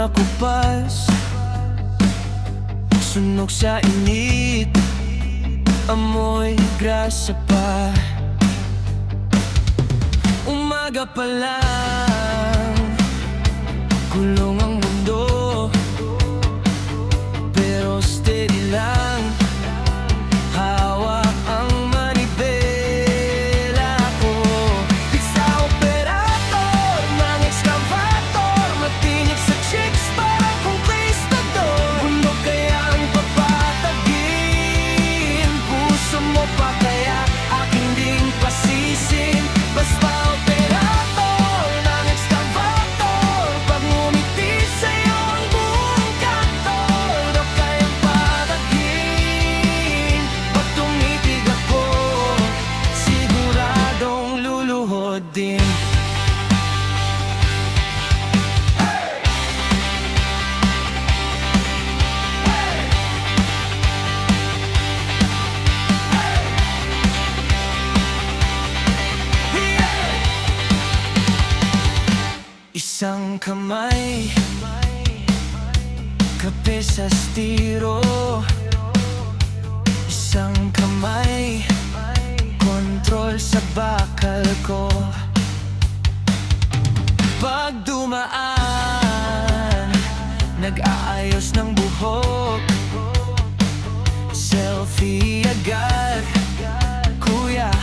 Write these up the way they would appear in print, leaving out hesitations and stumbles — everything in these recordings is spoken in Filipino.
nakupas, sunog sa init, amoy grasa pa. Umaga pa lang, gulong ang mundo, pero steady lang, hawak ang manibela ko. Pizza operator ng excavator, matinik sa chicks parang conquistador. Bundok kaya ang papatagin, puso mo pa kaya aking ding pasisin. Basta operator ng excavator, pag ngumiti sa'yo ang buong kanto. Bundok kayang patagin, pag tumitig ako, siguradong luluhod din. Isang kamay, kape sa stiro. Isang kamay, kontrol sa bakal ko. Pag dumaan, nag-aayos ng buhok, selfie agad. Kuya,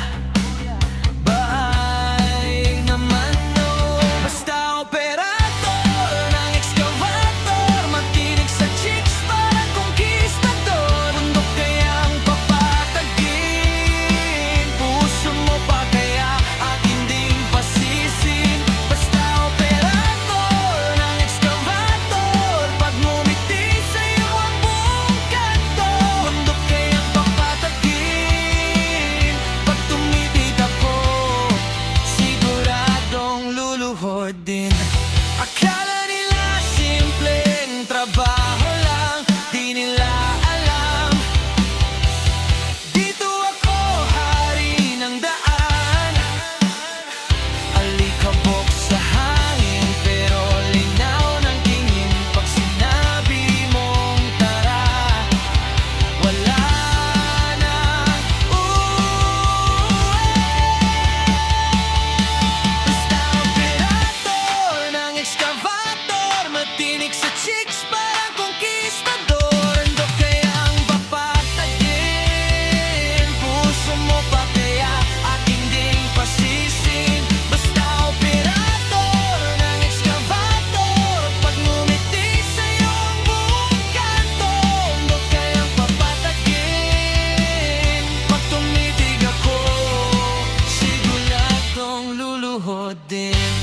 bye naman no. Basta operator ng excavator, matinig sa chicks parang conquistador. Bundok kaya ang papatagin, puso mo pa kaya akin ding pasisin. Basta operator ng excavator, pag ngumiti sa'yo ang buong kanto. Bundok kaya ang papatagin, pag tumitig ako, siguradong luluhod din. Akala nila simpleng trabaho lang, di nila alam, dito ako hari ng daan. Alikabok sa hangin, pero linaw ng tingin pag sinabi mong tara. Wala nang uuwi. Basta operator ng excavator, matinik sa chicks parang conquistador. Bundok kaya ang papatagin, puso mo pa kaya aking ding pasisin. Basta operator ng excavator, pag ngumiti sa'yo ang buong kanto. Bundok kaya ang papatagin, pag tumitig ako, siguradong luluhod din.